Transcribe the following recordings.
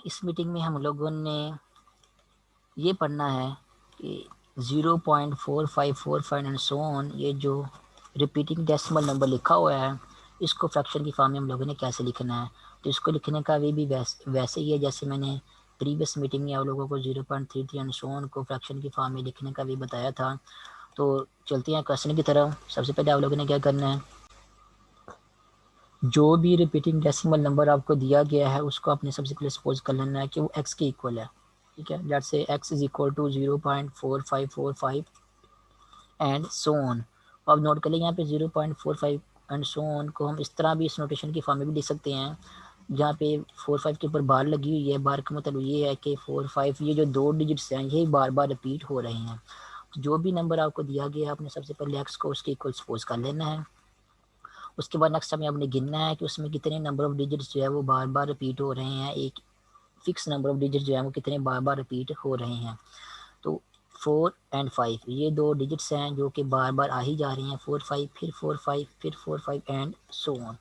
इस मीटिंग में हम लोगों ने ये पढ़ना है कि 0.4545 एंड सो ऑन, ये जो रिपीटिंग डेसिमल नंबर लिखा हुआ है इसको फ्रैक्शन की फॉर्म में हम लोगों ने कैसे लिखना है। तो इसको लिखने का वे भी वैसे ही है जैसे मैंने प्रीवियस मीटिंग में आप लोगों को 0.33 एंड सो ऑन को फ्रैक्शन की फॉर्म में लिखने का भी बताया था। तो चलते हैं क्वेश्चन की तरफ। सबसे पहले आप लोगों ने क्या करना है, जो भी रिपीटिंग डेसिमल नंबर आपको दिया गया है उसको आपने सबसे पहले सपोज कर लेना है कि वो x के इक्वल है। ठीक है, let's say x is equal to 0.4545 and so on. अब नोट कर लें यहाँ पे 0.45 एंड सो ऑन को हम इस तरह भी इस नोटेशन की फॉर्म में भी लिख सकते हैं जहाँ पे 4-5 के ऊपर बार लगी हुई है। बार का मतलब ये है कि 4-5 ये जो दो डिजिट्स हैं यही बार बार रिपीट हो रहे हैं। जो भी नंबर आपको दिया गया है आपने सबसे पहले x को उसके इक्वल सपोज कर लेना है। उसके बाद नेक्स्ट हमें आपने गिनना है कि उसमें कितने नंबर ऑफ डिजिट्स जो है वो बार बार रिपीट हो रहे हैं। एक फिक्स नंबर ऑफ डिजिट जो है वो कितने बार बार रिपीट हो रहे हैं। तो 4 एंड 5 ये दो डिजिट्स हैं जो कि बार बार आ ही जा रही हैं। 4-5 फिर 4-5 फिर 4-5 एंड सो ऑन।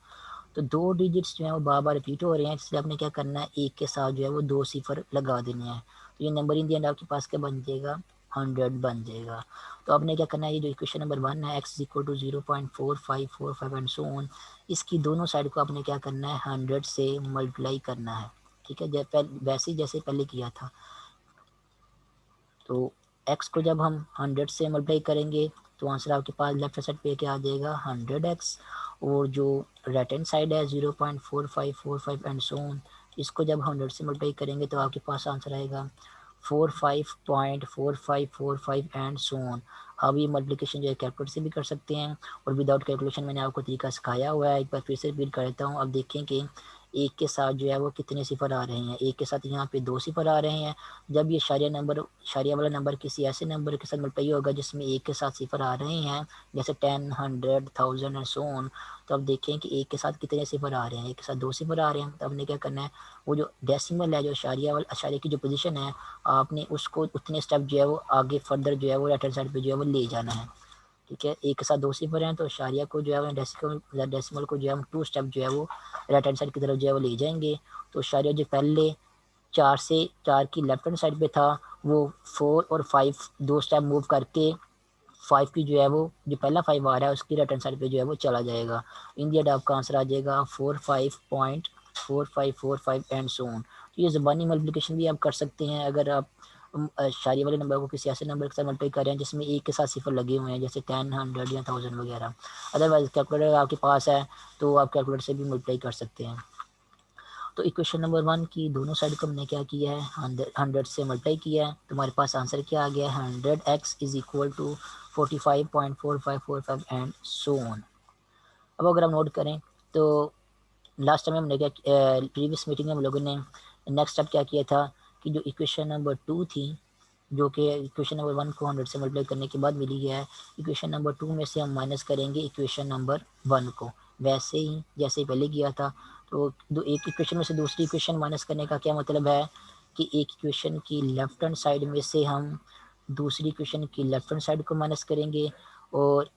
तो दो डिजिट्स जो है वो बार बार रिपीट हो रहे हैं, इसलिए आपने क्या करना है, एक के साथ जो है वो दो सिफर लगा देने हैं। तो ये नंबर इन दी एंड आपके पास क्या बन जाएगा, 100 बन जाएगा। तो आपने क्या करना है, ये जो इक्वेशन नंबर 1 है x equal to 0.4545 and so on, इसकी दोनों साइड को आपने क्या करना है 100 से मल्टीप्लाई करना है। ठीक है, वैसे ही जैसे पहले किया था। तो x को जब हम 100 से मल्टीप्लाई करेंगे तो आंसर आपके पास लेफ्ट साइड पे क्या आ जाएगा 100x। और जो राइट हैंड साइड है 0.4545 एंड सो ऑन, इसको जब 100 से मल्टीप्लाई करेंगे तो आपके पास आंसर आएगा 45.4545 एंड सो ऑन। अब ये मल्टीप्लिकेशन जो है कैलकुलेटर से भी कर सकते हैं और विदाउट कैलकुलेशन मैंने आपको तरीका सिखाया हुआ है। एक बार फिर से रिपीट कर देता हूँ। अब देखें कि एक के साथ जो है वो कितने सिफर आ रहे हैं। एक के साथ यहाँ पे दो सिफर आ रहे हैं। जब ये शारिया वाला नंबर किसी ऐसे नंबर के साथ मल्टीप्लाई होगा जिसमें एक के साथ सिफर आ रहे हैं, जैसे 10, 100, 1000 एंड सो ऑन, तो अब देखें कि एक के साथ कितने सिफर आ रहे हैं। एक के साथ दो सिफर आ रहे हैं। तो हमने क्या करना है, वो जो डेसिमल है, जो शारिया की जो पोजीशन है, आपने उसको उतने स्टेप जो है वो आगे फर्दर जो है वो राइट हैंड साइड पे जो है वो ले जाना है। ठीक है, एक के साथ दो सिफर हैं तो शारिया को जो है डेसिमल को जो है हम 2 स्टेप जो है वो राइट हैंड साइड की तरफ जो है वो ले जाएंगे। तो शारिया जो पहले 4 की लेफ्ट हैंड साइड पे था वो 4 और 5 दो स्टेप मूव करके 5 की जो है वो जो पहला 5 आ रहा है उसकी राइट हैंड साइड पे जो है वो चला जाएगा। इन दी एंड आपका आंसर आ जाएगा 45.4545 एंड सो ऑन। तो ये ज़बानी मल्टीप्लिकेशन भी आप कर सकते हैं अगर आप शारी वाले नंबर को किसी ऐसे नंबर के साथ मल्टीप्लाई कर रहे हैं जिसमें एक के साथ सिफर लगे हुए हैं, जैसे 10, 100 या 1000 वगैरह। अदरवाइज कैलकुलेटर आपके पास है तो आप कैलकुलेटर से भी मल्टीप्लाई कर सकते हैं। तो इक्वेशन नंबर 1 की दोनों साइड को हमने क्या किया है, 100 से मल्टीप्लाई किया है। तुम्हारे पास आंसर क्या आ गया है, 100x is equal to 45.4545 and so on. अब अगर हम नोट करें तो लास्ट टाइम हमने क्या, प्रीवियस मीटिंग में हम लोगों ने नेक्स्ट स्टेप क्या किया था कि जो इक्वेशन नंबर 2 थी, जो कि इक्वेशन नंबर 1 को 100 से मल्टीप्लाई करने के बाद मिली है, इक्वेशन नंबर 2 में से हम माइनस करेंगे इक्वेशन नंबर 1 को, वैसे ही जैसे पहले किया था। तो एक इक्वेशन में से दूसरी इक्वेशन माइनस करने का क्या मतलब है कि एक इक्वेशन की लेफ्ट हैंड साइड में से हम दूसरी इक्वेशन की लेफ्ट हैंड साइड को माइनस करेंगे, और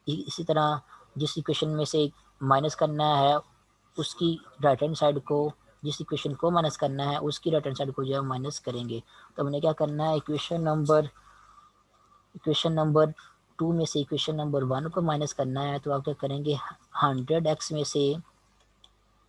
इसी तरह जिस इक्वेशन में से माइनस करना है उसकी राइट हैंड साइड को, जिस इक्वेशन को माइनस करना है उसकी राइट हैंड साइड को जो है माइनस करेंगे। तो हमने क्या करना है, इक्वेशन नंबर 2 में से इक्वेशन नंबर 1 को माइनस करना है। तो आप क्या करेंगे, 100x में से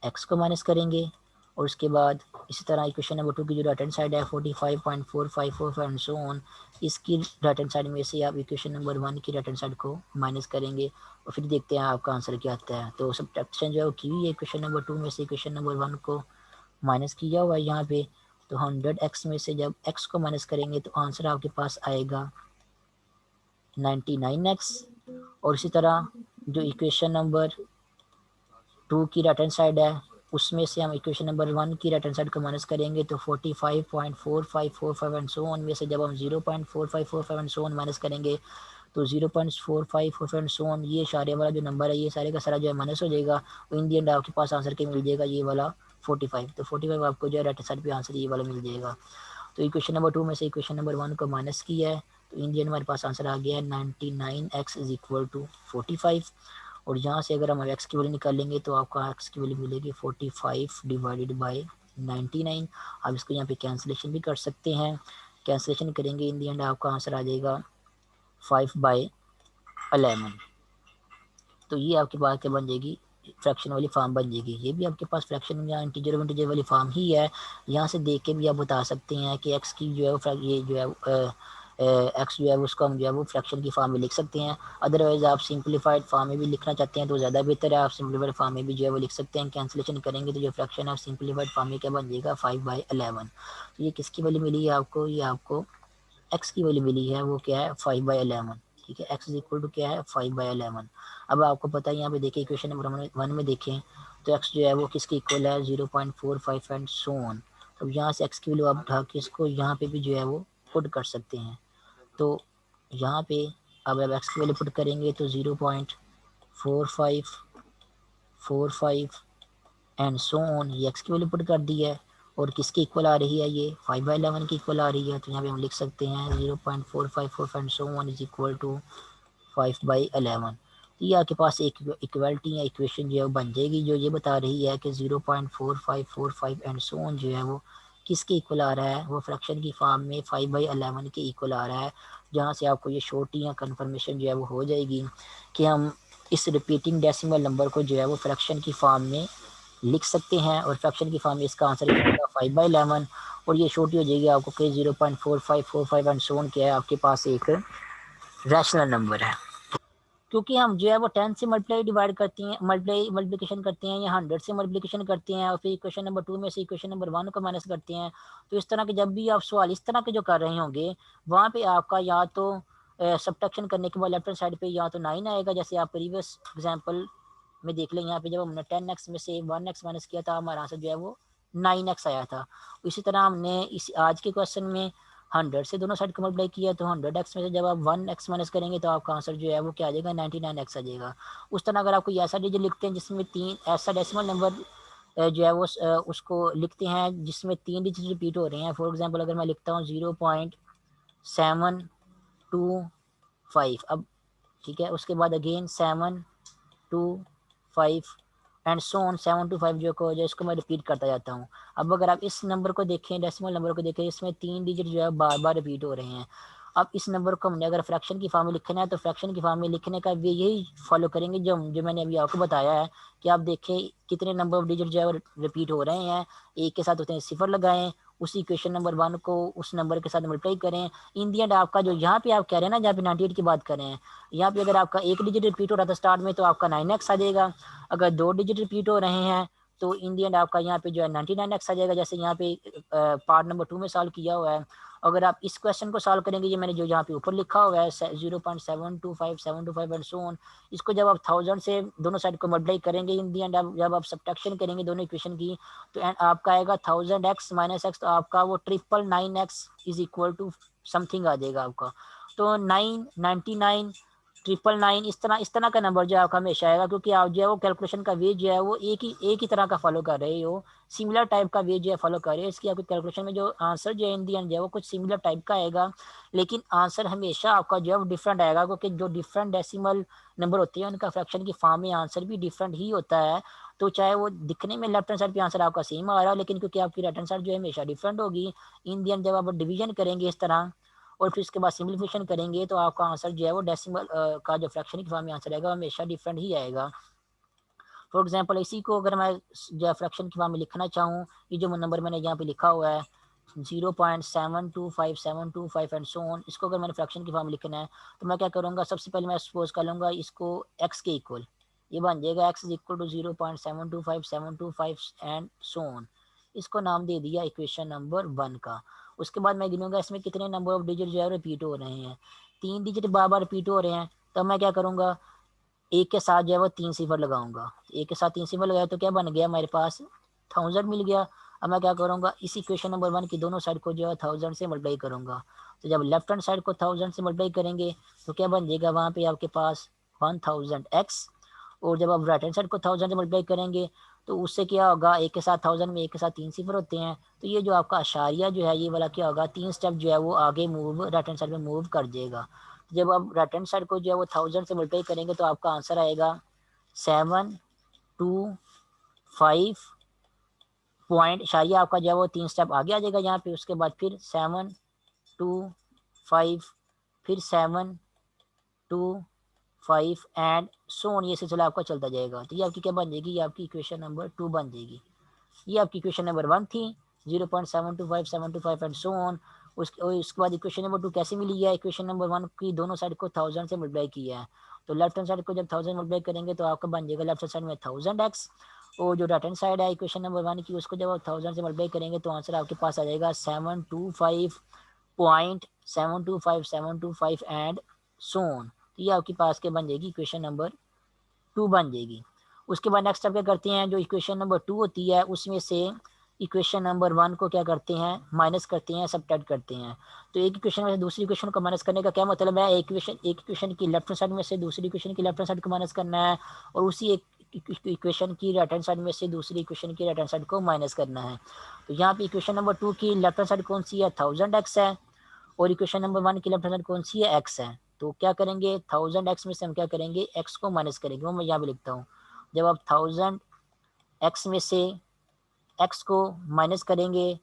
x को माइनस करेंगे, और उसके बाद इसी तरह इक्वेशन नंबर 2 की जो राइट हैंड साइड है 45.4545 एंड सो ऑन, इसकी राइट हैंड साइड में से आप इक्वेशन नंबर 1 की राइट हैंड साइड को माइनस करेंगे और फिर देखते हैं आपका आंसर क्या आता है। तो सब्ट्रैक्शन जो है वो की हुई है, इक्वेशन नंबर 2 में से इक्वेशन नंबर 1 को माइनस किया हुआ है यहाँ पे। तो 100x में से जब x को माइनस करेंगे तो आंसर आपके पास आएगा 99x। और इसी तरह जो इक्वेशन नंबर 2 की राइट हैंड साइड है उसमें से हम इक्वेशन नंबर 1 की राइट हैंड साइड को माइनस करेंगे तो 45.4545 एंड सो ऑन में से जब हम 0.4545 एंड सो ऑन माइनस करेंगे तो 0.4545 एंड सो ऑन, ये सारे वाला जो नंबर है ये सारे का सारा जो है माइनस हो जाएगा। तो इन दी एंड आपके पास आंसर क्या मिल जाएगा, ये वाला 45। तो 45 आपको जो है राइट साइड पे आंसर ये वाला मिल जाएगा। तो इक्वेशन नंबर 2 में से इक्वेशन नंबर 1 को माइनस किया है तो इन दी एंड हमारे पास आंसर आ गया है 99x इज इक्वल टू 45। और यहाँ से अगर हम एक्स की वैल्यू निकालेंगे तो आपका एक्स की वैल्यू मिलेगी 45 डिवाइडेड बाई 99। आप इसको यहाँ पे कैंसिलेशन भी कर सकते हैं, कैंसिलेशन करेंगे इन दी एंड आपका आंसर आ जाएगा 5/11। तो ये आपके पास क्या बन जाएगी, फ्रैक्शन वाली फॉर्म बन जाएगी। ये भी आपके पास फ्रैक्शन या इंटीजर इंटीजर वाली फॉर्म ही है। यहाँ से देख के भी आप बता सकते हैं कि एक्स की जो है ये जो है एक्स जो है उसको हम जो है वो फ्रैक्शन की फॉर्म में लिख सकते हैं। अदरवाइज आप सिंप्लीफाइड फॉर्म में भी लिखना चाहते हैं तो ज़्यादा बेहतर है, आप सिंप्लीफाइड फॉर्म में भी जो है वो लिख सकते हैं। कैंसिलेशन करेंगे तो जो फ्रैक्शन है सिंप्लीफाइड फॉर्म में क्या बन जाएगा 5/11। तो ये किसकी वैल्यू मिली है आपको, ये आपको एक्स की वैल्यू मिली है, वो क्या है 5/11। ठीक है, एक्स इज इक्वल टू क्या है 5/11। अब आपको पता है यहाँ पे देखिए इक्वेशन नंबर 1 में देखें तो एक्स जो है वो किसके इक्वल है 0.45 एंड सो ऑन। तो यहाँ से एक्स की वैल्यू आप उठा के इसको यहाँ पे भी जो है वो पुट कर सकते हैं। तो यहाँ पे अब एक्स की वैल्यू पुट करेंगे तो 0.4545 एंड सो ऑन, ये एक्स की वैल्यू पुट कर दी है और किसकी इक्वल आ रही है, ये 5/11 की इक्वल आ रही है। तो यहाँ पे हम लिख सकते हैं 0.454 and so on is equal to 5/11। तो ये आपके पास एक इक्वलिटी या इक्वेशन जो है वो बन जाएगी जो ये बता रही है कि 0.4545 एंड सो ऑन जो है वो किसके इक्वल आ रहा है, वो फ्रैक्शन की फॉर्म में 5/11 के इक्वल आ रहा है। जहाँ से आपको ये छोटी या कन्फर्मेशन जो है वो हो जाएगी कि हम इस रिपीटिंग डेसिमल नंबर को जो है वो फ्रैक्शन की फॉर्म में लिख सकते हैं और फ्रैक्शन की फॉर्म में इसका आंसर निकलेगा 5/11। और ये छोटी हो जाएगी आपको कि 0.4545 एंड सो ऑन क्या है आपके पास एक रैशनल नंबर है। क्योंकि हम जो है वो 10 से मल्टीप्लाई डिवाइड करते हैं, मल्टीप्लिकेशन करते हैं या 100 से मल्टीप्लिकेशन करते हैं और फिर इक्वेशन नंबर 2 में से इक्वेशन नंबर 1 को माइनस करते हैं। तो इस तरह के जब भी आप सवाल इस तरह के जो कर रहे होंगे वहाँ पे आपका या तो सब्ट्रैक्शन करने के बाद लेफ्ट हैंड साइड पे या तो 9 आएगा, जैसे आप प्रीवियस एग्जांपल में देख लें। यहाँ पे जब हमने 10x में से 1x माइनस किया था हमारा आंसर जो है वो 9x आया था। इसी तरह हमने इस आज के क्वेश्चन में 100 से दोनों साइड को मल्टीप्लाई किया तो 100x में से जब आप 1x माइनस करेंगे तो आपका आंसर जो है वो क्या आ जाएगा 99x आ जाएगा। उस तरह अगर आपको ऐसा डिजिट लिखते हैं जिसमें 3 ऐसा डेसिमल नंबर जो है वो उसको लिखते हैं जिसमें 3 डिजिट रिपीट हो रहे हैं। फॉर एग्जाम्पल अगर मैं लिखता हूँ 0.725, अब ठीक है उसके बाद अगेन 725 एंड सो ऑन 725 जो इसको मैं रिपीट करता जाता हूँ। अब अगर आप इस नंबर को देखें, डेसिमल नंबर को देखें, इसमें 3 डिजिट जो है बार बार रिपीट हो रहे हैं। अब इस नंबर को हमने अगर फ्रैक्शन की फॉर्म में लिखना है तो फ्रैक्शन की फॉर्म में लिखने का भी यही फॉलो करेंगे जो मैंने अभी आपको बताया है कि आप देखें कितने नंबर ऑफ डिजिट जो है रिपीट हो रहे हैं, एक के साथ उतने सिफर लगाएं, उसी इक्वेशन नंबर 1 को उस नंबर के साथ मल्टीप्लाई करें। इन दी एंड आपका जो यहाँ पे आप कह रहे हैं ना, जहाँ पे 98 की बात करें हैं, यहाँ पे अगर आपका एक डिजिट रिपीट हो रहा था स्टार्ट में तो आपका 9x आ जाएगा। अगर 2 डिजिट रिपीट हो रहे हैं तो इन दी एंड आपका यहाँ पे जो है 99x आ जाएगा, जैसे यहाँ पे पार्ट नंबर 2 में सॉल्व किया हुआ है। अगर आप इस क्वेश्चन को सॉल्व करेंगे, ये मैंने जो यहाँ पे ऊपर लिखा हुआ है 0.725 एंड सो ऑन, इसको जब आप 1000 से दोनों साइड को मल्टीप्लाई करेंगे इन दी एंड जब आप सब्ट्रैक्शन करेंगे दोनों इक्वेशन की तो आपका आएगा 1000x माइनस एक्स, तो आपका वो 999x is equal to something आ जाएगा आपका। तो 999 999 इस तरह का नंबर जो है आपका हमेशा आएगा, क्योंकि आप जो है वो कैलकुलेशन का वे जो है वो एक ही तरह का फॉलो कर रहे हो, सिमिलर टाइप का वे जो है फॉलो कर रहे हो। इसकी आपकी कैलकुलेशन में जो आंसर जो है इन दी एंड जो है वो कुछ सिमिलर टाइप का आएगा, लेकिन आंसर हमेशा आपका जो है वो डिफरेंट आएगा, क्योंकि जो डिफरेंट डेसिमल नंबर होते हैं उनका फ्रैक्शन की फॉर्म में आंसर भी डिफरेंट ही होता है। तो चाहे वो दिखने में लेफ्ट हैंड साइड पे आंसर आपका सेम आ रहा है, लेकिन क्योंकि आपकी राइट हैंड साइड जो है हमेशा डिफरेंट होगी, इन दी एंड जब आप डिवीजन करेंगे इस तरह और फिर उसके बाद सिम्प्लीफिकेशन करेंगे तो आपका आंसर जो है वो डेसिमल का जो फ्रैक्शन की फॉर्म में आंसर आएगा हमेशा डिफरेंट ही आएगा। फॉर एग्जांपल इसी को अगर मैं जो फ्रैक्शन की फॉर्म में लिखना चाहूँ, ये जो नंबर मैंने यहाँ पे लिखा हुआ है 0.725 एंड सो ऑन, इसको अगर मैंने फ्रैक्शन की फॉर्म में लिखना है तो मैं क्या करूँगा, सबसे पहले मैं सपोज कर लूँगा इसको x के इक्वल, ये बन जाएगा x is equal to 0.725 and so on. इसको नाम दे दिया इक्वेशन नंबर 1 का। उसके बाद मैं गिनूंगा इसमें कितने नंबर ऑफ डिजिट जो है रिपीट हो रहे हैं, 3 डिजिट बार बार रिपीट हो रहे हैं। तब मैं क्या करूँगा, एक के साथ जो है वो 3 सिफर लगाऊंगा, एक के साथ 3 सिफर लगाया तो क्या बन गया मेरे पास 1000 मिल गया। अब मैं क्या करूँगा, इस इक्वेशन नंबर 1 की दोनों साइड को जो है 1000 से मल्टीप्लाई करूँगा। तो जब लेफ्ट हैंड साइड को 1000 से मल्टीप्लाई करेंगे तो क्या बन जाएगा, वहाँ पे आपके पास 1000x, और जब आप राइट हैंड साइड को 1000 से मल्टीप्लाई करेंगे तो उससे क्या होगा, एक के साथ 1000 में एक के साथ 3 सिफर होते हैं, तो ये जो आपका अशारिया जो है ये वाला क्या होगा, 3 स्टेप जो है वो आगे मूव राइट हैंड साइड में मूव कर जाएगा। जब आप राइट हैंड साइड को जो है वो 1000 से मल्टीप्लाई करेंगे तो आपका आंसर आएगा 725 पॉइंट शारिया आपका जो है वो 3 स्टेप आगे आ जाएगा यहाँ पे। उसके बाद फिर 725 फिर 725 एंड सो ऑन, ये सिलसिला आपका चलता जाएगा। तो ये आपकी क्या बन जाएगी, ये आपकी इक्वेशन नंबर 2 बन जाएगी। ये आपकी इक्वेशन नंबर 1 थी, 0.725 725 एंड सो ऑन। उसके बाद इक्वेशन नंबर 2 कैसे मिली है, इक्वेशन नंबर 1 की दोनों साइड को 1000 से मल्टीप्लाई किया है। तो लेफ्ट हैंड साइड को जब 1000 मल्टीप्लाई करेंगे तो आपका बन जाएगा लेफ्ट हैंड साइड में 1000x, और जो राइट हैंड साइड है इक्वेशन नंबर 1 की उसको जब आप 1000 से मल्टीप्लाई करेंगे तो आंसर आपके पास आ जाएगा 725.725 एंड सो ऑन। तो ये आपके पास के बन जाएगी इक्वेशन नंबर 2 बन जाएगी। उसके बाद नेक्स्ट आप क्या करते हैं, जो इक्वेशन नंबर 2 होती है उसमें से इक्वेशन नंबर 1 को क्या करते हैं, माइनस करते हैं, सबट्रैक्ट करते हैं। तो एक इक्वेशन में से दूसरी इक्वेशन को माइनस करने का क्या मतलब है, एक इक्वेशन की लेफ्ट हैंड साइड में से दूसरी इक्वेशन की लेफ्ट हैंड साइड को माइनस करना है, और उसी एक इक्वेशन की राइट हैंड साइड में से दूसरी इक्वेशन की राइट हैंड साइड को माइनस करना है। तो यहाँ पे इक्वेशन नंबर 2 की लेफ्ट हैंड साइड कौन सी है, 1000x है, और इक्वेशन नंबर 1 की लेफ्ट हैंड साइड कौन सी है, x है। तो क्या करेंगे, 1000x में से हम क्या करेंगे, x को माइनस करेंगे। वो मैं यहाँ पे लिखता हूँ, जब आप 1000x में से x को माइनस करेंगे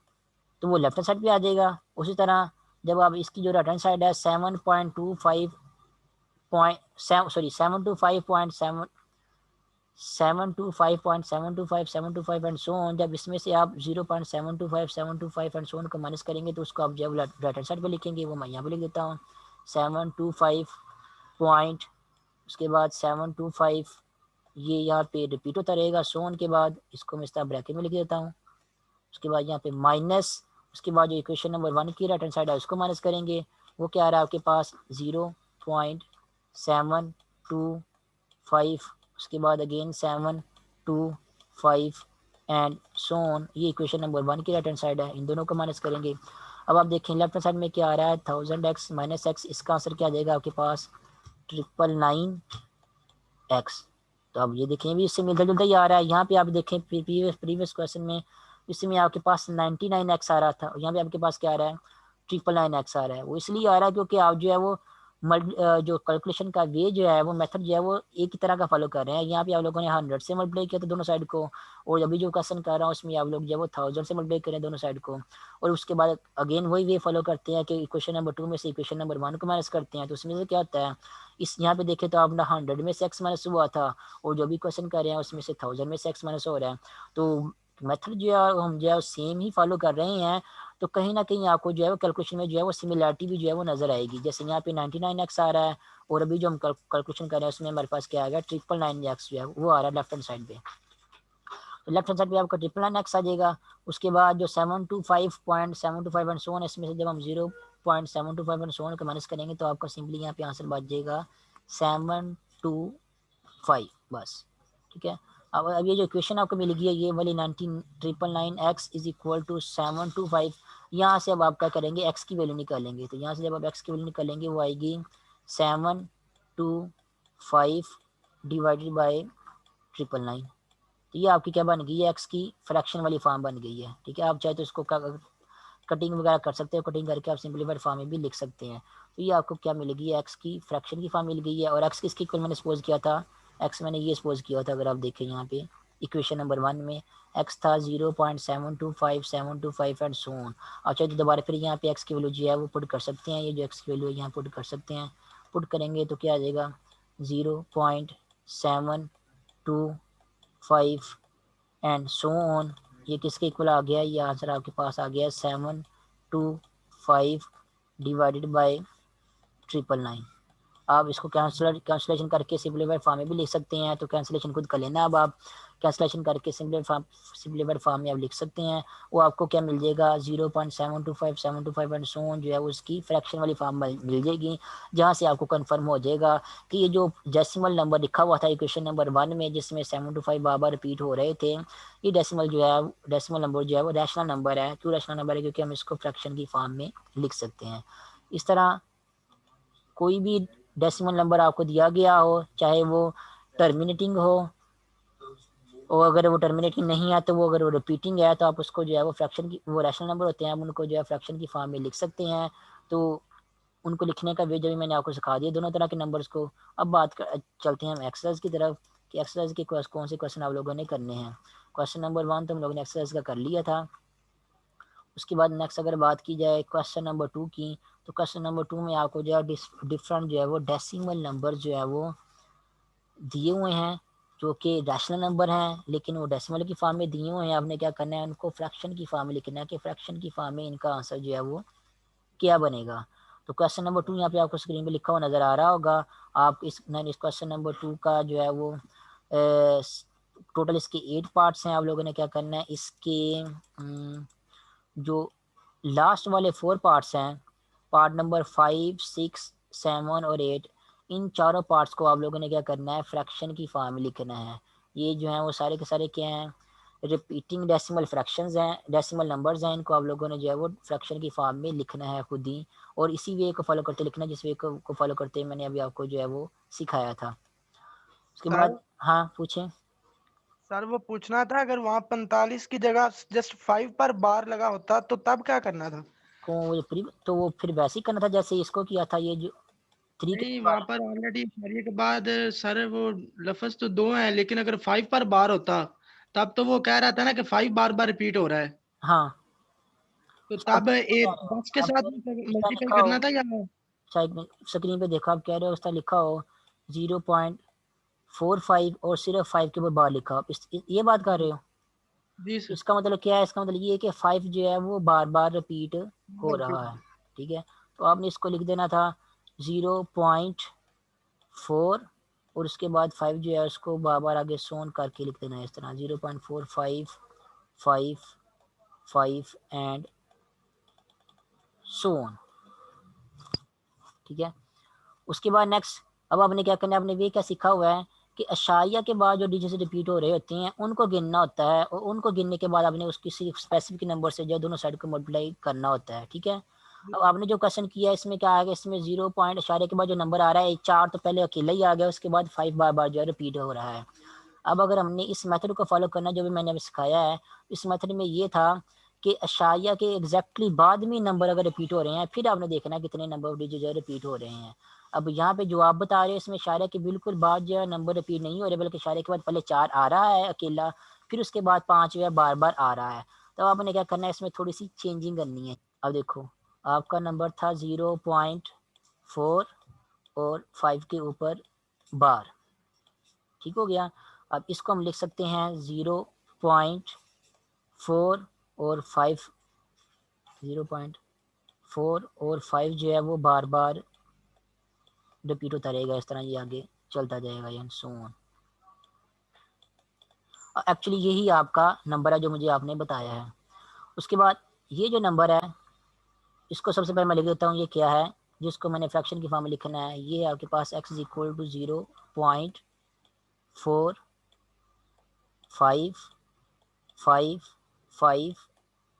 तो वो लेफ्ट हैंड साइड पे आ जाएगा। उसी तरह जब आप इसकी जो राइट हैंड साइड है 7.25 एंड सो ऑन, जब इसमें से आप 0.725 एंड सो ऑन को माइनस करेंगे तो उसको आप जब राइट हैंड साइड पे लिखेंगे, वो मैं यहाँ पे लिख देता हूँ 725 पॉइंट, उसके बाद 725 ये यहाँ पे रिपीट होता रहेगा सो ऑन के बाद, इसको मैं इस तरह ब्रैकेट में लिख देता हूँ। उसके बाद यहाँ पे माइनस, उसके बाद जो इक्वेशन नंबर 1 की राइट हैंड साइड है उसको माइनस करेंगे, वो क्या आ रहा है आपके पास 0.725, उसके बाद अगेन 725 एंड सो ऑन। ये इक्वेशन नंबर 1 की राइट हैंड साइड है, इन दोनों को माइनस करेंगे। अब आप देखें लेफ्ट हैंड साइड में क्या आ रहा है, 1000x माइनस x, इसका आंसर क्या आ जाएगा आपके पास 999x। तो अब ये देखें भी इससे मिलता जुलता ही आ रहा है। यहाँ पे आप देखें प्रीवियस क्वेश्चन में इसमें आपके पास 99x आ रहा था, और यहाँ पे आपके पास क्या आ रहा है 999x आ रहा है। वो इसलिए आ रहा है क्योंकि आप जो है वो जो कैलकुलेशन का वे जो है वो मेथड जो है वो एक ही तरह का फॉलो कर रहे हैं। यहाँ पे आप लोगों ने 100 से मल्टीप्लाई किया था दोनों साइड को, और अभी जो क्वेश्चन कर रहा हूँ उसमें आप लोग जो है वो 1000 से मल्टीप्लाई करें दोनों साइड को, और उसके बाद अगेन वही वे फॉलो करते हैं कि इक्वेशन नंबर 2 में से इक्वेशन नंबर 1 को माइनस करते हैं। तो उसमें से क्या होता है, इस यहाँ पे देखें तो आपने 100 में से x माइनस हुआ था, और जो भी क्वेश्चन कर रहे हैं उसमें से 1000 में से x माइनस हो रहा है। तो मेथड जो है हम जो है सेम ही फॉलो कर रहे हैं। तो कहीं ना कहीं आपको जो है वो कैलकुलेशन में जो है वो सिमिलरिटी भी जो है वो नजर आएगी। जैसे यहाँ पे 99x आ रहा है, और अभी जो हम कैलकुलेशन कर रहे हैं उसमें हमारे पास क्या आ गया 999x जो है वो आ रहा है लेफ्ट हैंड साइड पे। तो लेफ्ट हैंड साइड पे आपका 999x आ जाएगा। उसके बाद जो 725.725 एंड सो ऑन, इसमें से जब हम 0.725 एंड सो ऑन को माइनस करेंगे तो आपका सिंपली यहाँ पे आंसर बच जाएगा 725 बस। ठीक है, अब ये जो इक्वेशन आपको मिलेगी है ये वाली 999x इज इक्वल टू 725, यहाँ से अब आप क्या करेंगे x की वैल्यू निकालेंगे। तो यहाँ से जब आप x की वैल्यू निकालेंगे वो आएगी 725 डिवाइडेड बाई 999। तो ये आपकी क्या बन गई है, x की फ्रैक्शन वाली फॉर्म बन गई है। ठीक है, आप चाहे तो इसको कटिंग वगैरह कर सकते हो, कटिंग करके आप सिंपलीफाइड फॉर्म में भी लिख सकते हैं। तो ये आपको क्या मिलेगी, x की फ्रैक्शन की फॉर्म मिल गई है। और x किसकी इक्वल मैंने सपोज किया था, x मैंने ये सपोज किया था, अगर आप देखें यहाँ पे इक्वेशन नंबर 1 में x था 0.725 एंड सो ऑन। आप चाहे तो दोबारा फिर यहाँ पे x की वैल्यू जो है वो पुट कर सकते हैं, ये जो x की वैल्यू है यहाँ पुट कर सकते हैं। पुट करेंगे तो क्या आ जाएगा 0.725 एंड सो ऑन। ये किसके इक्वल आ गया, ये आंसर आपके पास आ गया 725 डिवाइडेड बाई 999। आप इसको कैंसलेशन करके सिंपलीफाइड फॉर्म में भी लिख सकते हैं। तो कैंसलेशन खुद कर लेना, अब आप कैंसलेशन करके सिंपलीफाइड फॉर्म में आप लिख सकते हैं। वो आपको क्या मिल जाएगा 0.725 एंड सो ऑन जो है उसकी फ्रैक्शन वाली फॉर्म मिल जाएगी, जहाँ से आपको कंफर्म हो जाएगा कि ये जो डेसिमल नंबर लिखा हुआ था इक्वेशन नंबर 1 में जिसमें 725 बार बार रिपीट हो रहे थे, ये डेसिमल नंबर जो है वो रैशनल नंबर है। क्यों रैशनल नंबर है, क्योंकि हम इसको फ्रैक्शन की फॉर्म में लिख सकते हैं। इस तरह कोई भी डेसिमल नंबर आपको दिया गया हो, चाहे वो टर्मिनेटिंग हो, और अगर वो टर्मिनेटिंग नहीं है तो वो अगर वो रिपीटिंग है तो आप उसको जो है वो फ्रैक्शन की, वो रैशनल नंबर होते हैं, आप उनको जो है फ्रैक्शन की फॉर्म में लिख सकते हैं। तो उनको लिखने का वे जो भी मैंने आपको सिखा दिया दोनों तरह के नंबर्स को। अब चलते हैं हम एक्सरसाइज की तरफ कि एक्सरसाइज के कौन से क्वेश्चन आप लोगों ने करने हैं। क्वेश्चन नंबर 1 तो हम लोगों ने एक्सरसाइज का कर लिया था। उसके बाद नेक्स्ट अगर बात की जाए क्वेश्चन नंबर 2 की, तो क्वेश्चन नंबर 2 में आपको जो है डिफरेंट जो है वो डेसिमल नंबर जो है वो दिए हुए हैं, जो कि रैशनल नंबर हैं, लेकिन वो डेसिमल की फॉर्म में दिए हुए हैं। आपने क्या करना है, उनको फ्रैक्शन की फॉर्म में लिखना है कि फ्रैक्शन की फॉर्म में इनका आंसर जो है वो क्या बनेगा। तो क्वेश्चन नंबर 2 यहाँ पे आपको स्क्रीन पे लिखा हुआ नज़र आ रहा होगा। आप इस क्वेश्चन नंबर 2 का जो है वो टोटल इसके 8 पार्ट्स हैं। आप लोगों ने क्या करना है, इसके जो लास्ट वाले 4 पार्ट्स हैं, पार्ट नंबर 5, 6, 7 और 8, इन चारों पार्ट्स को आप लोगों ने क्या करना है, फ्रैक्शन की फॉर्म में लिखना है। ये जो है वो सारे के सारे क्या हैं, रिपीटिंग डेसिमल फ्रैक्शंस हैं, डेसिमल नंबर्स हैं। इनको आप लोगों ने जो है वो फ्रैक्शन की फॉर्म में लिखना है खुद ही, और इसी वे को फॉलो करते लिखना, जिस वे को फॉलो करते मैंने अभी आपको जो है वो सिखाया था। उसके सर बाद हाँ पूछें। सर वो पूछना था, अगर वहाँ 45 की जगह जस्ट 5 पर बार लगा होता तो तब क्या करना था? तो वो फिर वैसे ही करना था जैसे इसको किया था, ये जो 3 के नहीं, बाद। वहां पर ऑलरेडी इशारे के बाद सर वो लफ्ज तो 2 है, लेकिन अगर 5 पर बार होता तब तो वो कह रहा था ना कि 5 बार बार रिपीट हो रहा है, हाँ तो आप तब क्या ए कह रहे हो, 10 के आप साथ कह रहे हो इस तरह मल्टीपल लिखा हो, करना था या? शायद स्क्रीन पे देखो, आप कह रहे हो उस तरह लिखा हो 0.45 और सिर्फ 5 के ऊपर बार लिखा हो, ये बात कर रहे हो। जी सर। इसका मतलब क्या है, इसका मतलब ये है कि 5 जो है वो बार बार रिपीट हो रहा है। ठीक है, तो आपने इसको लिख देना था 0.4, और उसके बाद 5 जो है उसको बार बार आगे सोन करके लिख देना है इस तरह, 0.455 5 एंड सोन। ठीक है, उसके बाद नेक्स्ट, अब आपने क्या करना है, आपने ये क्या सीखा हुआ है कि अशारिया के बाद जो डिजिट रिपीट हो रहे होते हैं उनको गिनना होता है, और उनको गिनने के बाद आपने उसकी सिर्फ स्पेसिफिक नंबर से जो दोनों साइड को मल्टीप्लाई करना होता है। ठीक है, अब आपने जो क्वेश्चन किया है इसमें क्या आ गया, इसमें 0 पॉइंट अशारिया के बाद जो नंबर आ रहा है 4 तो पहले अकेला ही आ गया, उसके बाद 5 बार बार जो है रिपीट हो रहा है। अब अगर हमने इस मेथड को फॉलो करना जो भी मैंने अभी सिखाया है, इस मेथड में ये था कि अशारिया के एग्जैक्टली बाद में नंबर अगर रिपीट हो रहे हैं, फिर आपने देखना है कितने नंबर डिजिट जो है रिपीट हो रहे हैं। अब यहाँ पे जो आप बता रहे हैं इसमें इशारे के बिल्कुल बाद जो है नंबर रिपीट नहीं हो रहे, बल्कि इशारे के बाद पहले 4 आ रहा है अकेला, फिर उसके बाद 5 जो है बार बार आ रहा है। तो आपने क्या करना है, इसमें थोड़ी सी चेंजिंग करनी है। अब देखो, आपका नंबर था 0.4 और 5 के ऊपर बार, ठीक हो गया। अब इसको हम लिख सकते हैं 0.4 और 5, 0.4 और 5 जो है वो बार बार रिपीट होता रहेगा, इस तरह ये आगे चलता जाएगा एंड सो ऑन। एक्चुअली यही आपका नंबर है जो मुझे आपने बताया है। उसके बाद ये जो नंबर है, इसको सबसे पहले मैं लिख देता हूँ ये क्या है, जिसको मैंने फ्रैक्शन की फॉर्म में लिखना है। ये आपके पास x is equal to 0.455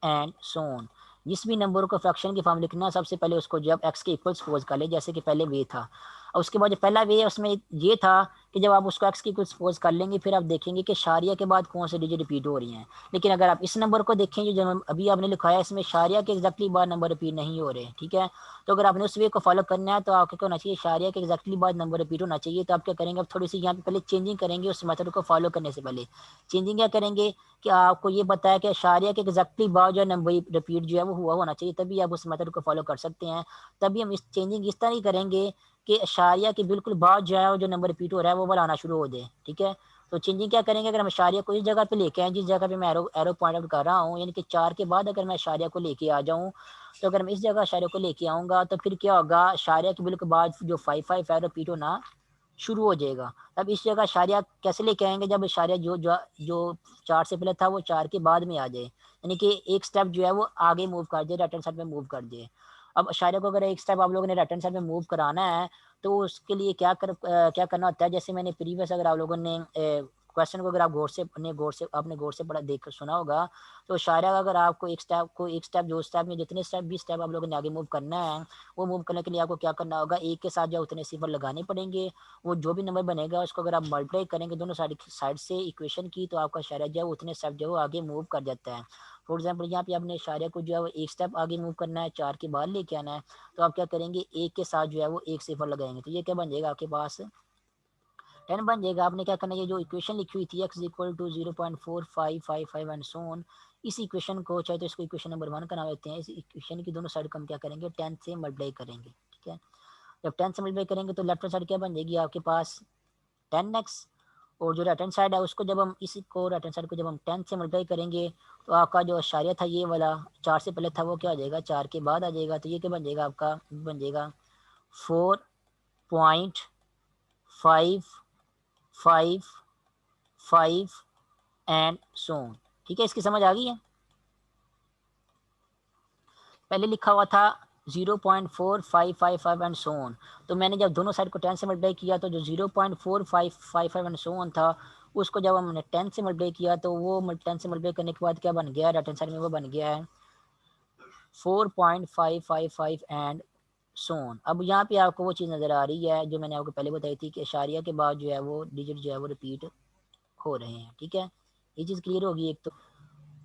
and so on. जिस भी नंबर को फ्रैक्शन की फॉर्म लिखना है, सबसे पहले उसको जब x के इक्वल सपोज कर ले, जैसे कि पहले वे था, और उसके बाद जो पहला वे है उसमें ये था कि जब आप उसको x के इक्वल सपोज कर लेंगे, फिर आप देखेंगे कि शारिया के बाद कौन से डिजिट रिपीट हो रही हैं। लेकिन अगर आप इस नंबर को देखेंगे जो अभी आपने लिखा है, इसमें शारिया के एग्जैक्टली बाद नंबर रिपीट नहीं हो रहे। ठीक है, तो अगर आपने उस वे को फॉलो करना है तो आपको क्या होना चाहिए, शारिया के एग्जैक्टली बाद नंबर रिपीट होना चाहिए। तो आप क्या करेंगे, अब थोड़ी सी यहाँ पे पहले चेंजिंग करेंगे उस मेथड को फॉलो करने से पहले। चेंजिंग क्या करेंगे कि आपको ये बताया कि शारिया के एग्जैक्टली बाद जो नंबर रिपीट जो है वो हुआ होना चाहिए, तभी आप उस मेथड को फॉलो कर सकते हैं। तभी हम इस चेंजिंग इस तरह ही करेंगे कि शारिया के बिल्कुल बाद जो है जो नंबर रिपीट हो रहा है वो वाला आना शुरू हो जाए। ठीक है, तो चेंजिंग क्या करेंगे, अगर हम शारिया को इस जगह पे लेके आए जिस जगह पे मैं एरो पॉइंट आउट कर रहा हूँ, यानी कि 4 के बाद अगर मैं शारिया को लेके आ जाऊँ, तो अगर मैं इस जगह शारिया को लेके आऊँगा तो फिर क्या होगा, शारिया के बिल्कुल बाद जो 5 है रिपीट होना शुरू हो जाएगा। अब इस जगह शारिया कैसे लेके आएंगे, जब शारिया जो 4 से पहले था वो 4 के बाद में आ जाए, यानी कि एक स्टेप जो है वो आगे मूव कर जाए, राइट हैंड साइड में मूव कर जाए। अब शायद को अगर एक स्टेप आप लोगों ने राइट हैंड साइड में मूव कराना है, तो उसके लिए क्या करना होता है, जैसे मैंने प्रीवियस अगर आप लोगों ने क्वेश्चन को अगर आप आपने गौर से पढ़ा देख सुना होगा, तो शायरा अगर आपको एक स्टेप जो स्टेप में जितने स्टेप भी स्टेप आप लोगों ने आगे मूव करना है, वो मूव करने के लिए आपको क्या करना होगा, एक के साथ जो उतने सिफर लगाने पड़ेंगे। वो जो भी नंबर बनेगा उसको अगर आप मल्टीप्लाई करेंगे दोनों साइड से इक्वेशन की, तो आपका शायरा जो है उतने स्टेप जो है आगे मूव कर जाता है। फॉर एग्जाम्पल यहाँ पे आपने इशारे को जो है वो एक स्टेप आगे मूव करना है, 4 के बाद लेके आना है, तो आप क्या करेंगे, एक के साथ जो है वो एक सिफर लगाएंगे, तो ये क्या बन जाएगा आपके पास 10 बन जाएगा। आपने क्या करना है, ये जो इक्वेशन लिखी हुई थी x equal to 0.4555 and so on, इस इक्वेशन को चाहे तो इसको इक्वेशन नंबर 1 का नाम देते हैं, इस इक्वेशन की दोनों साइड को हम क्या करेंगे 10 से मल्टीप्लाई करेंगे। ठीक है, जब 10 से मल्टीप्लाई करेंगे तो लेफ्ट साइड क्या बन जाएगी आपके पास 10x, और जो राइट हैंड साइड है उसको जब हम इसको राइट हैंड साइड को जब हम 10 से मल्टीप्लाई करेंगे तो आपका जो अशारिया था ये वाला 4 से पहले था वो क्या हो जाएगा 4 के बाद आ जाएगा। तो ये क्या बन जाएगा आपका, बन जाएगा 4.555 एंड सो ऑन। ठीक है, इसकी समझ आ गई है। पहले लिखा हुआ था 0.4555 एंड सो ऑन, तो मैंने जब दोनों साइड को 10 से मल्टीप्लाई किया तो जो 0.4555 एंड सो ऑन था उसको जब हमने 10 से मल्टीप्लाई किया तो वो 10 से मल्टीप्लाई करने के बाद क्या बन गया, राइट हैंड साइड में वो बन गया है 4.555 एंड सो ऑन। अब यहाँ पे आपको वो चीज़ नज़र आ रही है जो मैंने आपको पहले बताई थी कि अशारिया के बाद जो है वो डिजिट जो है वो रिपीट हो रहे हैं। ठीक है, ये चीज़ क्लियर होगी एक तो।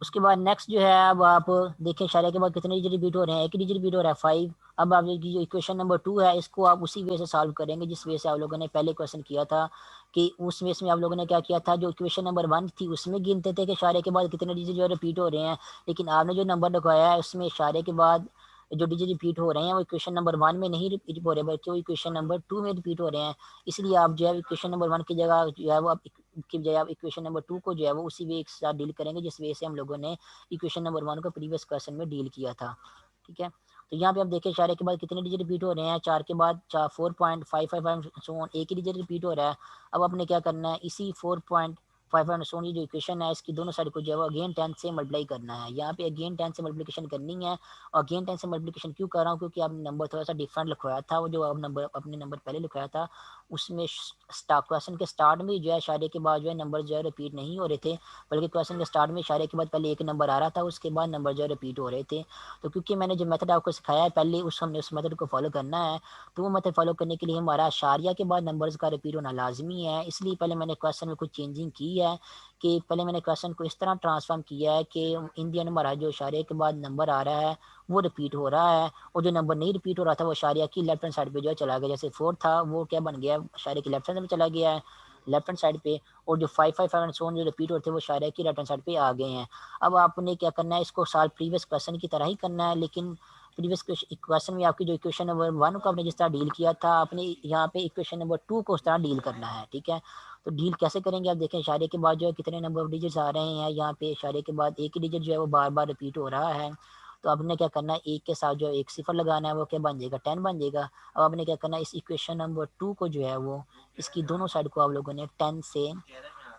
उसके बाद नेक्स्ट जो है, अब आप देखें इशारे के बाद कितने डिजिट रिपीट हो रहे हैं, एक ही डिजिट रिपीट हो रहा है 5। अब आप जो इक्वेशन नंबर 2 है इसको आप उसी वे से सॉल्व करेंगे जिस वे से आप लोगों ने पहले क्वेश्चन किया था, कि उस वे में आप लोगों ने क्या किया था, जो इक्वेशन नंबर 1 थी उसमें गिनते थे कि इशारे के बाद कितने डिजिट जो है रिपीट हो रहे हैं, लेकिन आपने जो नंबर लिखवाया है उसमें इशारे के बाद जो डिजिट रिपीट हो रहे हैं वो इक्वेशन नंबर 1 में नहीं रिपीट हो रहे बल्कि वो इक्वेशन नंबर 2 में रिपीट हो रहे हैं। इसलिए आप जो है इक्वेशन नंबर 1 की जगह जो है वो आप की बजाय आप इक्वेशन नंबर 2 को जो है वो उसी वे के साथ डील करेंगे जिस वे से हम लोगों ने इक्वेशन नंबर 1 को प्रीवियस क्वेश्चन में डील किया था। ठीक है, तो यहाँ पे आप देखें इशारे के बाद कितने डिजिट रिपीट हो रहे हैं, 4 के बाद 4.555 सो ऑन, एक ही डिजिट रिपीट हो रहा है। अब आपने क्या करना है, इसी 4.555 सो ऑन जो इक्वेशन है इसकी दोनों साइड को जो है वो अगेन 10 से मल्टीप्लाई करना है। यहाँ पे अगेन 10 से मल्टीप्लिकेशन करनी है, और अगेन 10 से मल्टीप्लिकेशन क्यों कर रहा हूँ, क्योंकि आपने नंबर थोड़ा सा डिफरेंट लिखवाया था, वो जो आप नंबर अपने नंबर पहले लिखवाया था उसमें क्वेश्चन के स्टार्ट में जो है इशारे के बाद जो है नंबर जो है रिपीट नहीं हो रहे थे, बल्कि क्वेश्चन के स्टार्ट में इशारे के बाद पहले एक नंबर आ रहा था, उसके बाद नंबर जो है रिपीट हो रहे थे। तो क्योंकि मैंने जो मेथड आपको सिखाया है पहले हमने उस मेथड को फॉलो करना है, तो वो मेथड फॉलो करने के लिए हमारा अशारिया के बाद नंबर्स का रिपीट होना लाजमी है। इसलिए पहले मैंने क्वेश्चन में कुछ चेंजिंग की है, कि पहले मैंने क्वेश्चन को इस तरह ट्रांसफॉर्म किया है कि इंडियन हमारा जो इशारे के बाद नंबर आ रहा है वो रिपीट हो रहा है, और जो नंबर नहीं रिपीट हो रहा था वो इशारिया की लेफ्ट हैंड साइड पे जो है चला गया। जैसे 4 था वो क्या बन गया, इशारे की लेफ्ट हैंड में चला गया है, लेफ्ट हैंड साइड पे, और जो 555 एंड सो ऑन जो रिपीट होते हैं वो इशारे की राइट हैंड साइड पे आ गए हैं। अब आपने क्या करना है, इसको सॉल्व प्रीवियस क्वेश्चन की तरह ही करना है, लेकिन प्रीवियस क्वेश्चन में आपकी जो इक्वेशन नंबर 1 को आपने जिस तरह डील किया था आपने यहाँ पे इक्वेशन नंबर 2 को उस तरह डील करना है। ठीक है, तो डील कैसे करेंगे, आप देखें इशारे के बाद जो है कितने नंबर ऑफ डिजिट्स आ रहे हैं, यहाँ पे इशारे के बाद एक ही डिजिट जो है वो बार बार रिपीट हो रहा है। तो आपने क्या करना है, एक के साथ जो एक सिफर लगाना है वो क्या बन जाएगा 10 बन जाएगा। अब आपने क्या करना है, इस इक्वेशन नंबर 2 को जो है वो इसकी दोनों साइड को आप लोगों ने 10 से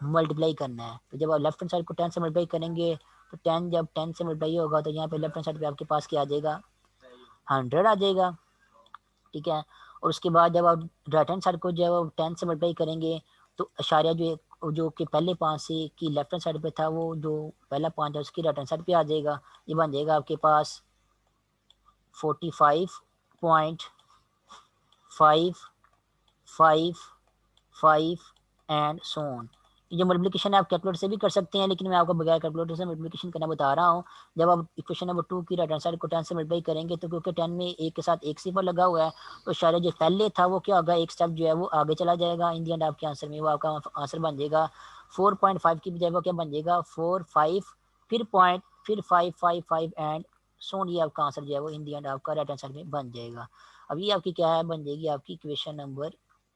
मल्टीप्लाई करना है। तो जब आप लेफ्ट हैंड साइड को 10 से मल्टीप्लाई करेंगे तो 10 जब 10 से मल्टीप्लाई होगा तो यहाँ पे लेफ्ट हैंड साइड पे आपके पास क्या आ जाएगा 100 आ जाएगा। ठीक है, और उसके बाद जब आप राइट हैंड साइड को जो है वो 10 से मल्टीप्लाई करेंगे तो अशारिया जो कि पहले 5 से की लेफ्ट हैंड साइड पे था वो जो पहला 5 है उसकी राइट हैंड साइड पे आ जाएगा। ये बन जाएगा आपके पास 45.555 एंड सो ऑन। ये मल्टीप्लिकेशन आप कैलकुलेटर से भी कर सकते हैं, लेकिन मैं आपको बगैर कैलकुलेटर से मल्टीप्लिकेशन करना बता रहा हूँ। जब आप इक्वेशन नंबर 2 की राइट हैंड साइड को 10 से मल्टीप्लाई करेंगे तो क्योंकि 10 में एक के साथ एक सिफर लगा हुआ है तो शायद जो पहले था वो क्या होगा, एक स्टेप जो है वो आगे चला जाएगा, इन दी एंड आपके आंसर में वो आपका आंसर बन जाएगा 4.5 की बजाय वो क्या बन जाएगा 4.5 फिर पॉइंट फिर 555 एंड सोन, ये आपका आंसर जो है वो इन दी एंड आपका राइट आंसर में बन जाएगा। अब ये आपकी क्या है, बन जाएगी आपकी इक्वेशन नंबर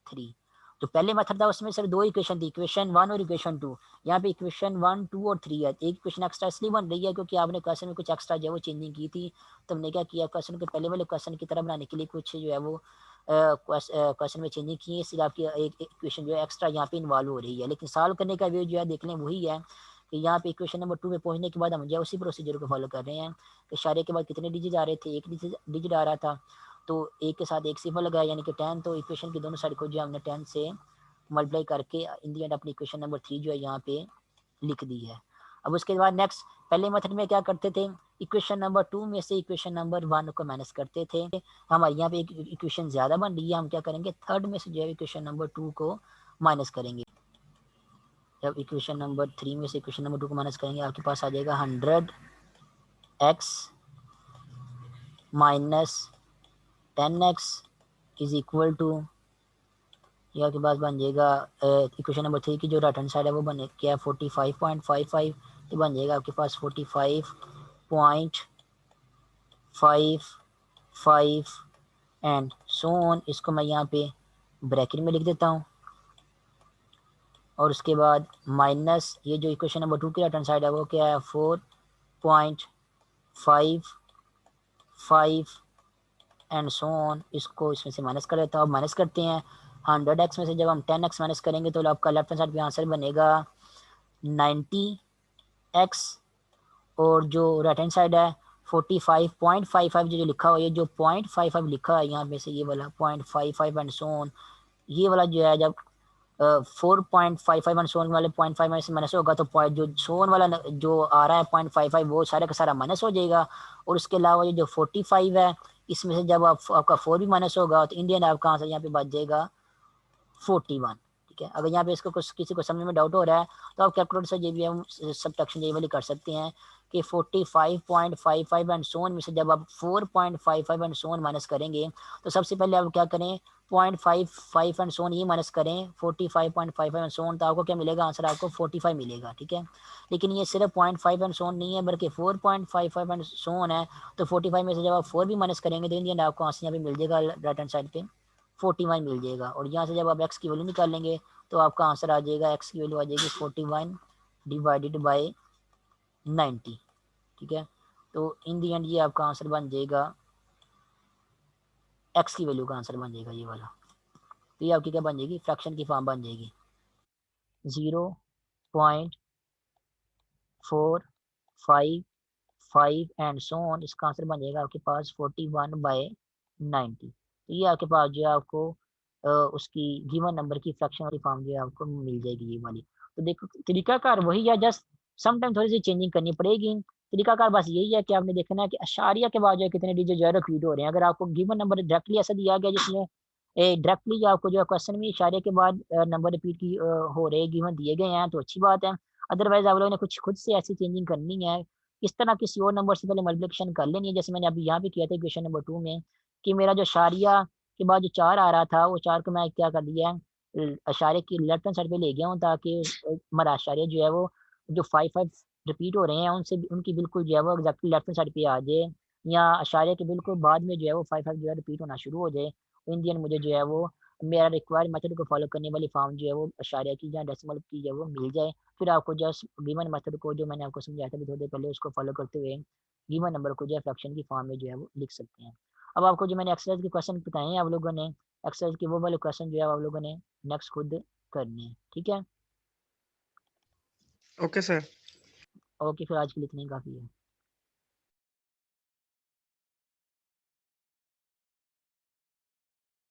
3। जो पहले मेथड था उसमें सिर्फ 2 इक्वेशन थी, इक्वेशन 1 और इक्वेशन 2। यहाँ पे इक्वेशन 1, 2 और 3 है। एक इक्वेशन एक्स्ट्रा इसलिए बन रही है क्योंकि आपने क्वेश्चन में कुछ एक्स्ट्रा जो है वो चेंजिंग की थी, तो हमने क्या किया, क्वेश्चन के पहले वाले क्वेश्चन की तरह बनाने के लिए कुछ जो है वो क्वेश्चन में चेंजिंग की है, इसलिए आपकी एक इक्वेशन जो है एक्स्ट्रा यहाँ पे इन्वॉल्व हो रही है। लेकिन सॉल्व करने का वे जो है देख लें वही है, कि यहाँ पे इक्वेशन नंबर 2 पे पहुंचने के बाद हम जो है उसी प्रोसीजर को फॉलो कर रहे हैं कि इशारे के बाद कितने डिजिट आ रहे थे, एक डिजिट आ रहा था, तो एक के साथ एक सिफर लगाया यानी कि 10, तो इक्वेशन की दोनों साइड को जो हमने 10 से मल्टीप्लाई करके इन दी एंड अपनी इक्वेशन नंबर 3 जो है यहाँ पे लिख दी है। अब उसके बाद नेक्स्ट, पहले मेथड में क्या करते थे, इक्वेशन नंबर 2 में से इक्वेशन नंबर 1 को माइनस करते थे। हमारे यहाँ पे एक इक्वेशन ज़्यादा बन रही है, हम क्या करेंगे थर्ड में से जो है इक्वेशन नंबर 2 को माइनस करेंगे। जब इक्वेशन नंबर 3 में से इक्वेशन नंबर 2 को माइनस करेंगे आपके पास आ जाएगा 100x minus 10x is equal to ये आपके पास बन जाएगा इक्वेशन नंबर 3 की जो राइट हैंड साइड है वो बने क्या 45.55, तो बन जाएगा आपके पास 45.55 एंड सो ऑन। इसको मैं यहाँ पे ब्रैकेट में लिख देता हूँ और उसके बाद माइनस ये जो इक्वेशन नंबर 2 की राइट हैंड साइड है वो क्या है 4.55 एंड सो ऑन। इसको इसमें से माइनस कर देता हूँ। अब माइनस करते हैं 100x में से जब हम 10x माइनस करेंगे तो आपका लेफ्ट हैंड साइड पे आंसर बनेगा 90x और जो राइट हैंड साइड है 45.55 जो लिखा हुआ है, ये जो 0.55 लिखा है यहाँ पे से ये वाला 0.55 एंड सो ऑन, ये वाला जो है जब 4.55 एंड सोन वाले 0.5 में से माइनस होगा तो जो सोन वाला जो आ रहा है 0.55 वो सारा का सारा माइनस हो जाएगा। और उसके अलावा ये जो 45 है इसमें से जब आपका 4 भी माइनस होगा तो इंडियन आपका आंसर यहाँ पे बच जाएगा 41। ठीक है, अगर यहाँ पे इसको कुछ किसी को समझ में डाउट हो रहा है तो आप कैलकुलेटर से ये भी हम सब्ट्रैक्शन ये वाली कर सकते हैं कि 45.55 एंड सोन में से जब आप 4.55 एंड सोन माइनस करेंगे तो सबसे पहले आप क्या करें 0.55 एंड सोन ये माइनस करें 45.55 एंड सोन, तो आपको क्या मिलेगा आंसर आपको 45 मिलेगा। ठीक है, लेकिन ये सिर्फ 0.5 एंड सोन नहीं है बल्कि 4.55 एंड सोन है, तो 45 में से जब आप 4 भी माइनस करेंगे तो इंडियन आपको आंसर यहाँ पे मिल जाएगा राइट हैंड साइड पे 41 मिल जाएगा। और यहाँ से जब आप x की वैल्यू निकाल लेंगे तो आपका आंसर आ जाएगा x की वैल्यू आ जाएगी 41 डिवाइडेड बाय 90। ठीक है, तो इन दी एंड ये आपका आंसर बन जाएगा x की वैल्यू का आंसर बन जाएगा ये वाला। तो ये आपकी क्या बन जाएगी फ्रैक्शन की फॉर्म बन जाएगी 0.455 एंड सो ऑन। इसका आंसर बन जाएगा आपके पास 41/90। तो ये आपके पास जो है आपको उसकी गिवन नंबर की फ्रैक्शन वाली फॉर्म जो है आपको मिल जाएगी ये वाली। तो देखो तरीकाकार वही है, जस्ट समटाइम थोड़ी सी चेंजिंग करनी पड़ेगी। तरीकाकार बस यही है कि आपने देखना है कि अशारिया के बाद जो है कितने डिजिट जो है रिपीट हो रहे हैं। अगर आपको गिवन नंबर डायरेक्टली ऐसा दिया गया जिसमें डायरेक्टली आपको जो है क्वेश्चन में इशारे के बाद नंबर रिपीट की हो रहे गिवन दिए गए हैं तो अच्छी बात है। अदरवाइज आप लोगों ने कुछ खुद से ऐसी चेंजिंग करनी है, इस तरह किसी और नंबर से पहले मल्टीप्लिकेशन कर लेनी है। जैसे मैंने अभी यहाँ पे किया था क्वेश्चन नंबर 2 में कि मेरा जो शारिया के बाद जो 4 आ रहा था वो 4 को मैं क्या कर दिया है अशारे की लेफ्ट हैंड साइड पे ले गया हूँ ताकि हमारा अशारिया जो है वो जो 5 रिपीट हो रहे हैं उनसे उनकी बिल्कुल जो है वो एग्जैक्टली लेफ्ट हैंड साइड पे आ जाए, या अशारे के बिल्कुल बाद में जो है वो 5 जो है रिपीट होना शुरू हो जाए। तो इन दी एंड मुझे जो है वो मेरा रिक्वायर्ड मेथड को फॉलो करने वाली फॉर्म जो है वो अशारिया की या डेसिमल की जो है वो मिल जाए। फिर आपको जस्ट गिवन मेथड को जो मैंने आपको समझाया था अभी थोड़ी देर पहले उसको फॉलो करते हुए गिवन नंबर को जो है फ्रैक्शन की फॉर्म में जो है वो लिख सकते हैं। अब आपको जो मैंने एक्सरसाइज के क्वेश्चन बताए हैं आप लोगों ने एक्सरसाइज के वो वाले क्वेश्चन जो है आप लोगों ने नेक्स्ट खुद करने हैं। ठीक है, ओके सर। ओके फिर आज के लिए इतना ही काफ़ी है।